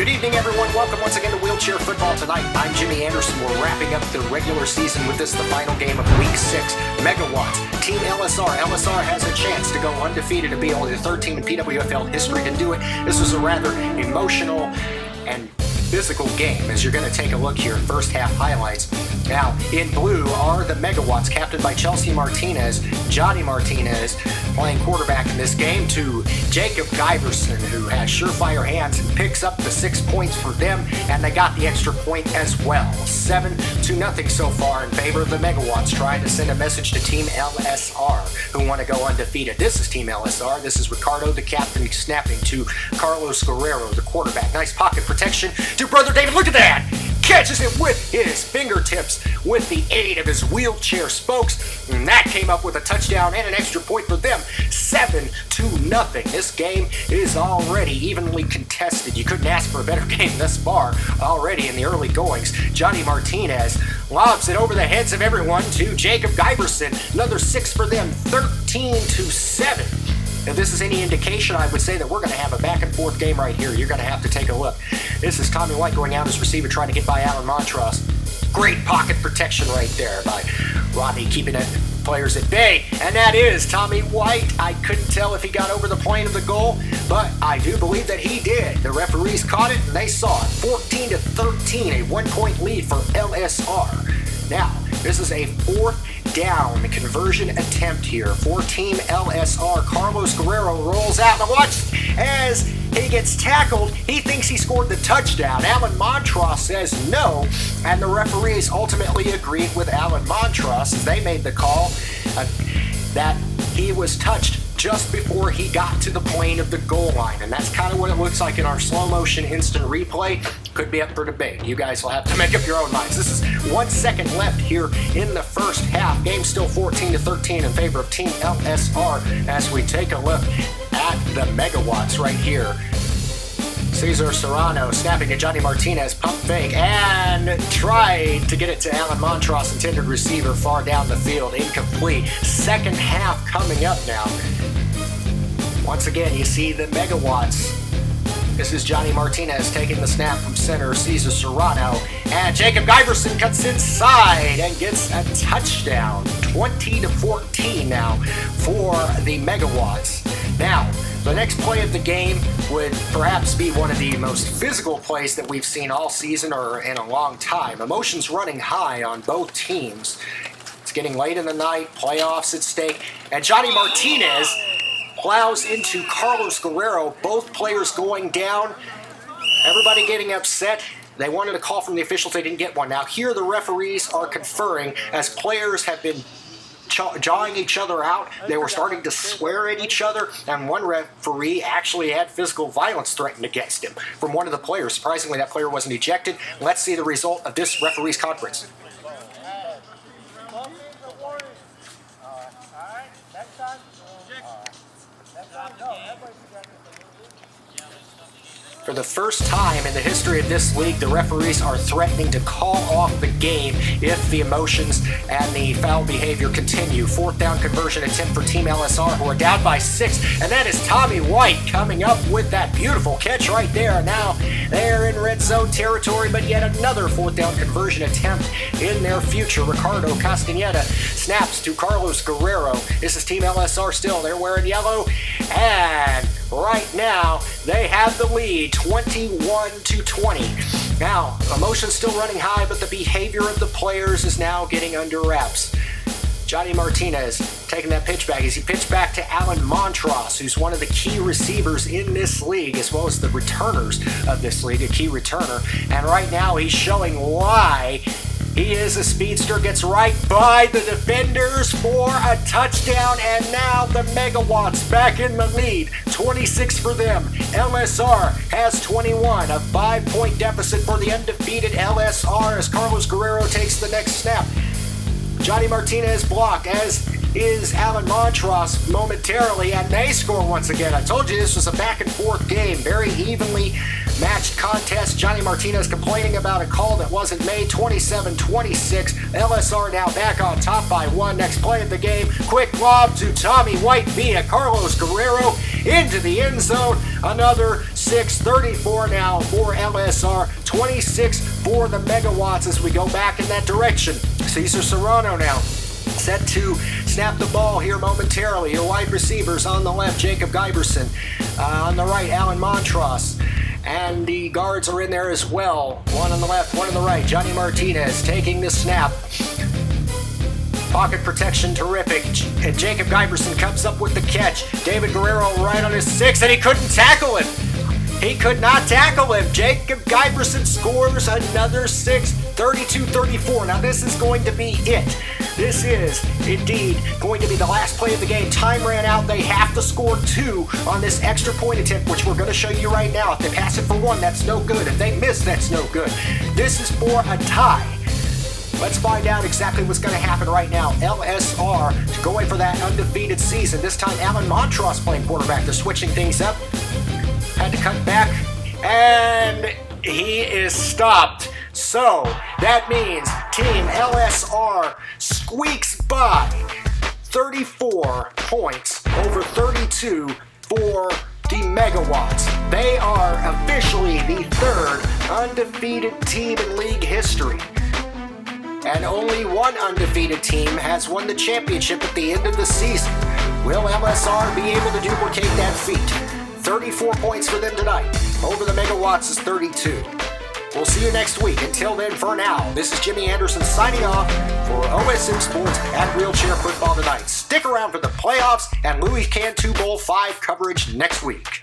Good evening, everyone. Welcome once again to Wheelchair Football Tonight. I'm Jimmy Anderson. We're wrapping up the regular season with this, the final game of Week 6. Megawatts, Team LSR. LSR has a chance to go undefeated and be only the third team in PWFL history to do it. This was a rather emotional and physical game, as you're going to take a look here. First half highlights. Now, in blue are the Megawatts, captained by Chelsea Martinez. Johnny Martinez playing quarterback in this game to Jacob Giverson, who has surefire hands and picks up the 6 points for them, and they got the extra point as well. 7-0 so far in favor of the Megawatts, trying to send a message to Team LSR, who want to go undefeated. This is Team LSR. This is Ricardo, the captain, snapping to Carlos Guerrero, the quarterback. Nice pocket protection to Brother David. Look at that! Catches it with his fingertips with the aid of his wheelchair spokes, and that came up with a touchdown and an extra point for them. 7-0. This game is already evenly contested. You couldn't ask for a better game thus far already in the early goings. Johnny Martinez lobs it over the heads of everyone to Jacob Giverson. Another 6 for them, 13-7. If this is any indication, I would say that we're going to have a back-and-forth game right here. You're going to have to take a look. This is Tommy White going out as receiver, trying to get by Alan Montross. Great pocket protection right there by Rodney, keeping players at bay. And that is Tommy White. I couldn't tell if he got over the plane of the goal, but I do believe that he did. The referees caught it, and they saw it. 14-13, a 1-point lead for LSR. Now, this is a fourth down conversion attempt here for Team LSR. Carlos Guerrero rolls out, and watch as he gets tackled. He thinks he scored the touchdown. Alan Montross says no, and the referees ultimately agreed with Alan Montross as they made the call that he was touched just before he got to the plane of the goal line. And that's kind of what it looks like in our slow motion instant replay. Could be up for debate. You guys will have to make up your own minds. This is 1 second left here in the first half. Game still 14-13 in favor of Team LSR as we take a look at the Megawatts right here. Cesar Serrano snapping to Johnny Martinez, pump fake, and tried to get it to Alan Montross, intended receiver far down the field, incomplete. Second half coming up now. Once again, you see the Megawatts. This is Johnny Martinez taking the snap from center, Cesar Serrano, and Jacob Giverson cuts inside and gets a touchdown. 20-14 now for the Megawatts. Now, the next play of the game would perhaps be one of the most physical plays that we've seen all season or in a long time. Emotions running high on both teams. It's getting late in the night, playoffs at stake, and Johnny Martinez plows into Carlos Guerrero, both players going down. Everybody getting upset. They wanted a call from the officials, they didn't get one. Now here the referees are conferring as players have been jawing each other out. They were starting to swear at each other, and one referee actually had physical violence threatened against him from one of the players. Surprisingly, that player wasn't ejected. Let's see the result of this referees conference. For the first time in the history of this league, the referees are threatening to call off the game if the emotions and the foul behavior continue. Fourth down conversion attempt for Team LSR, who are down by 6, and that is Tommy White coming up with that beautiful catch right there. Now they're in red zone territory, but yet another fourth down conversion attempt in their future. Ricardo Castaneda snaps to Carlos Guerrero. This is Team LSR still. They're wearing yellow, and right now they have the lead, 21-20. Now, emotions still running high, but the behavior of the players is now getting under wraps. Johnny Martinez taking that pitch back as he pitched back to Alan Montross, who's one of the key receivers in this league, as well as the returners of this league, a key returner. And right now he's showing why he is a speedster, gets right by the defenders for a touchdown, and now the Megawatts back in the lead. 26 for them. LSR has 21, a 5-point deficit for the undefeated LSR as Carlos Guerrero takes the next snap. Johnny Martinez blocked, as is Alan Montross momentarily, and they score once again. I told you this was a back-and-forth game, very evenly matched contest. Johnny Martinez complaining about a call that wasn't made. 27-26. LSR now back on top by 1. Next play of the game, quick lob to Tommy White via Carlos Guerrero, into the end zone. Another 6:34 now for LSR, 26 for the Megawatts as we go back in that direction. Cesar Serrano now set to snap the ball here momentarily. Your wide receivers on the left, Jacob Giberson. On the right, Alan Montross. And the guards are in there as well. One on the left, one on the right. Johnny Martinez taking the snap. Pocket protection terrific. And Jacob Giberson comes up with the catch. David Guerrero right on his 6, and he couldn't tackle him. He could not tackle him. Jacob Giberson scores another 6, 32-34. Now this is going to be it. This is indeed going to be the last play of the game. Time ran out. They have to score 2 on this extra point attempt, which we're going to show you right now. If they pass it for 1, that's no good. If they miss, that's no good. This is for a tie. Let's find out exactly what's going to happen right now. LSR going for that undefeated season. This time Alan Montross playing quarterback. They're switching things up. Had to cut back, and he is stopped. So that means Team LSR squeaks by 34 points over 32 for the Megawatts. They are officially the 3rd undefeated team in league history. And only one undefeated team has won the championship at the end of the season. Will LSR be able to duplicate that feat? 34 points for them tonight. Over the Megawatts is 32. We'll see you next week. Until then, for now, this is Jimmy Anderson signing off for OSM Sports and Wheelchair Football Tonight. Stick around for the playoffs and Louis Cantu Bowl 5 coverage next week.